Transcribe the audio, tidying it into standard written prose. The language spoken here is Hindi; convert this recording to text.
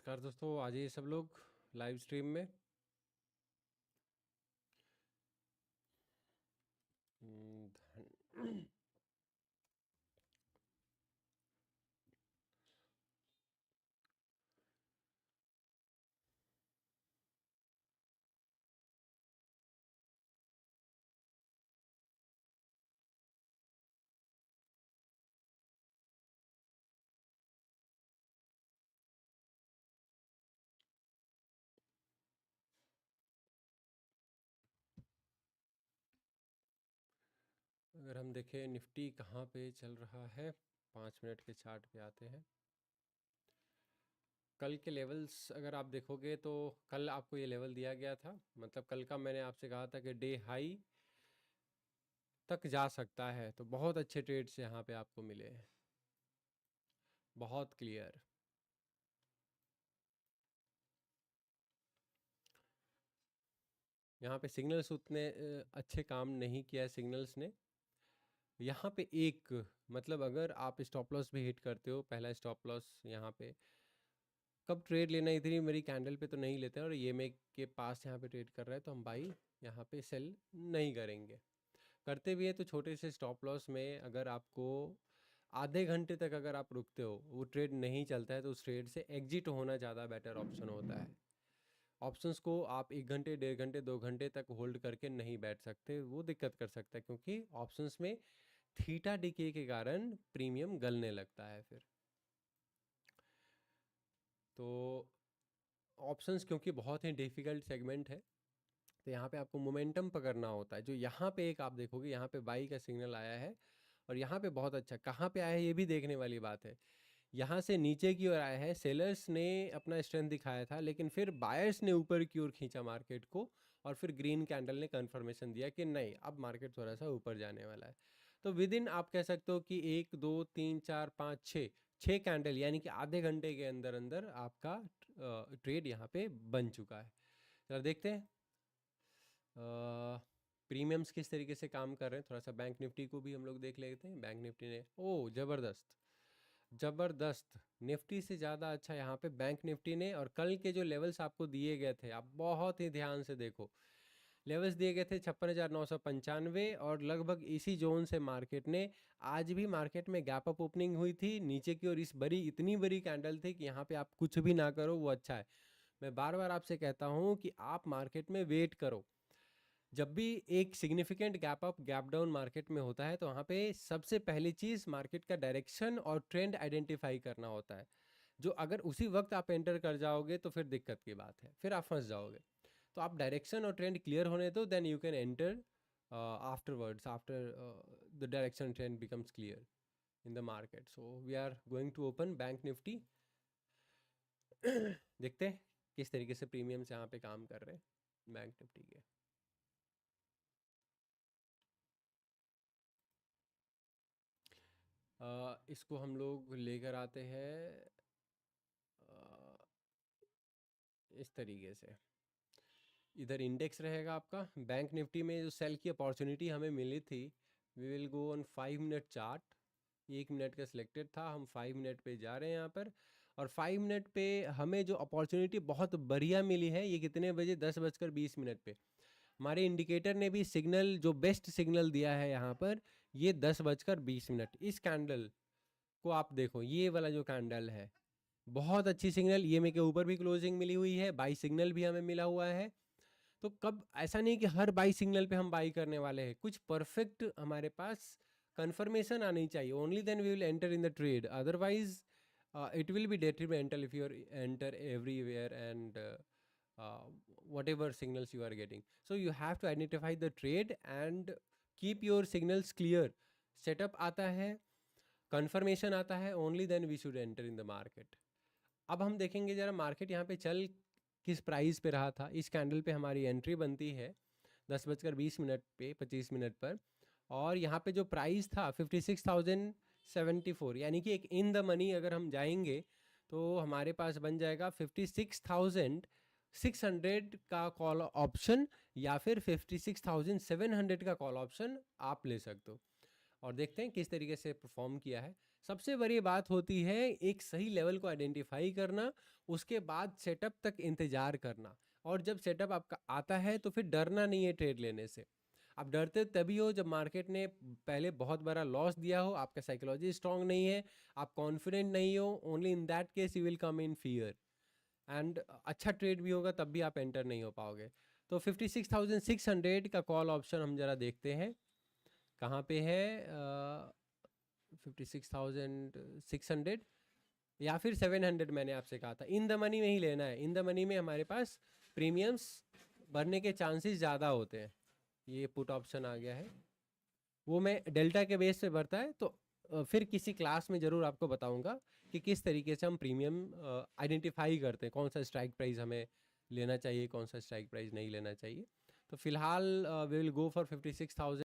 नमस्कार दोस्तों, आज ये सब लोग लाइव स्ट्रीम में। धन अगर हम देखें निफ्टी कहाँ पे चल रहा है, 5 मिनट के चार्ट पे आते हैं। कल के लेवल्स अगर आप देखोगे तो कल आपको ये लेवल दिया गया था, मतलब कल का मैंने आपसे कहा था कि डे हाई तक जा सकता है, तो बहुत अच्छे ट्रेड्स यहाँ पे आपको मिले हैं, बहुत क्लियर। यहाँ पे सिग्नल्स उतने अच्छे काम नहीं किया है सिग्नल्स ने। यहाँ पे एक मतलब अगर आप स्टॉप लॉस भी हिट करते हो, पहला स्टॉप लॉस यहाँ पे कब ट्रेड लेना, इतनी मेरी कैंडल पे तो नहीं लेते हैं, और ये मे के पास यहाँ पे ट्रेड कर रहा है तो हम बाई यहाँ पे सेल नहीं करेंगे। करते भी है तो छोटे से स्टॉप लॉस में, अगर आपको आधे घंटे तक अगर आप रुकते हो, वो ट्रेड नहीं चलता है तो उस ट्रेड से एग्जिट होना ज़्यादा बेटर ऑप्शन होता है। ऑप्शंस को आप 1 घंटे 1.5 घंटे 2 घंटे तक होल्ड करके नहीं बैठ सकते, वो दिक्कत कर सकता है, क्योंकि ऑप्शंस में थीटा डिके के कारण प्रीमियम गलने लगता है फिर। तो ऑप्शंस क्योंकि बहुत ही डिफिकल्ट सेगमेंट है, तो यहाँ पे आपको मोमेंटम पकड़ना होता है। जो यहाँ पे एक आप देखोगे, यहाँ पे बाई का सिग्नल आया है, और यहाँ पे बहुत अच्छा कहाँ पे आया है ये भी देखने वाली बात है। यहाँ से नीचे की ओर आया है, सेलर्स ने अपना स्ट्रेंथ दिखाया था, लेकिन फिर बायर्स ने ऊपर की ओर खींचा मार्केट को, और फिर ग्रीन कैंडल ने कंफर्मेशन दिया कि नहीं, अब मार्केट थोड़ा सा ऊपर जाने वाला है। तो विद इन आप कह सकते हो कि 1 2 3 4 5 6 6 कैंडल, यानी कि आधे घंटे के अंदर अंदर आपका ट्रेड यहाँ पे बन चुका है। जरा देखते हैं प्रीमियम्स किस तरीके से काम कर रहे हैं। थोड़ा सा बैंक निफ्टी को भी हम लोग देख लेते हैं। बैंक निफ्टी ने ज़बरदस्त ज़बरदस्त, निफ्टी से ज़्यादा अच्छा यहाँ पे बैंक निफ्टी ने। और कल के जो लेवल्स आपको दिए गए थे, आप बहुत ही ध्यान से देखो, लेवल्स दिए गए थे 56,995, और लगभग इसी जोन से मार्केट ने, आज भी मार्केट में गैप अप ओपनिंग हुई थी नीचे की ओर, इस बड़ी इतनी बड़ी कैंडल थी कि यहाँ पे आप कुछ भी ना करो वो अच्छा है। मैं बार बार आपसे कहता हूँ कि आप मार्केट में वेट करो। जब भी एक significant gap up gap down market में होता है, तो वहाँ पे सबसे पहली चीज़ मार्केट का डायरेक्शन और ट्रेंड आइडेंटिफाई करना होता है। जो अगर उसी वक्त आप एंटर कर जाओगे तो फिर दिक्कत की बात है, फिर आप फंस जाओगे। तो आप डायरेक्शन और ट्रेंड क्लियर होने दो, then you can enter afterwards, after the direction trend becomes clear in the market. So we are going to open Bank Nifty. देखते हैं किस तरीके से प्रीमियम्स यहाँ पे काम कर रहे हैं बैंक निफ्टी के। इसको हम लोग लेकर आते हैं इस तरीके से। इधर इंडेक्स रहेगा आपका, बैंक निफ्टी में जो सेल की अपॉर्चुनिटी हमें मिली थी, we will go on 5 minute chart. 1 minute का सिलेक्टेड था, हम 5 मिनट पे जा रहे हैं यहाँ पर। और 5 मिनट पे हमें जो अपॉर्चुनिटी बहुत बढ़िया मिली है, ये कितने बजे, 10:20 पे। हमारे इंडिकेटर ने भी सिग्नल, जो बेस्ट सिग्नल दिया है यहाँ पर, ये 10:20। इस कैंडल को आप देखो, ये वाला जो कैंडल है, बहुत अच्छी सिग्नल, ईएमए के ऊपर भी क्लोजिंग मिली हुई है, बाई सिग्नल भी हमें मिला हुआ है। तो कब, ऐसा नहीं कि हर बाई सिग्नल पे हम बाई करने वाले हैं, कुछ परफेक्ट हमारे पास कंफर्मेशन आनी चाहिए, only then we will enter in the trade. Otherwise it will be detrimental if you enter everywhere and whatever signals you are getting. So you have to identify the trade and keep your signals clear. Setup आता है, कंफर्मेशन आता है, only then we should enter in the market. अब हम देखेंगे जरा मार्केट यहाँ पे चल किस प्राइस पे रहा था। इस कैंडल पे हमारी एंट्री बनती है 10:20 पे, 25 मिनट पर, और यहाँ पे जो प्राइस था 56,074, यानी कि एक इन द मनी अगर हम जाएंगे तो हमारे पास बन जाएगा 56,600 का कॉल ऑप्शन, या फिर 56,700 का कॉल ऑप्शन आप ले सकते हो। और देखते हैं किस तरीके से परफॉर्म किया है। सबसे बड़ी बात होती है एक सही लेवल को आइडेंटिफाई करना, उसके बाद सेटअप तक इंतजार करना। और जब सेटअप आपका आता है तो फिर डरना नहीं है ट्रेड लेने से। आप डरते तभी हो जब मार्केट ने पहले बहुत बड़ा लॉस दिया हो, आपका साइकोलॉजी स्ट्रांग नहीं है, आप कॉन्फिडेंट नहीं हो, only in that case you will come in fear. And अच्छा ट्रेड भी होगा तब भी आप एंटर नहीं हो पाओगे। तो 56,600 का कॉल ऑप्शन हम जरा देखते हैं कहाँ पे है। 56,600 या फिर 700 मैंने आपसे कहा था, इन द मनी में ही लेना है। इन द मनी में हमारे पास प्रीमियम्स भरने के चांसेस ज़्यादा होते हैं। ये पुट ऑप्शन आ गया है, वो मैं डेल्टा के बेस पे भरता है। तो फिर किसी क्लास में ज़रूर आपको बताऊंगा कि किस तरीके से हम प्रीमियम आइडेंटिफाई करते हैं, कौन सा स्ट्राइक प्राइस हमें लेना चाहिए, कौन सा स्ट्राइक प्राइस नहीं लेना चाहिए। तो फिलहाल वी विल गो फॉर 56,000।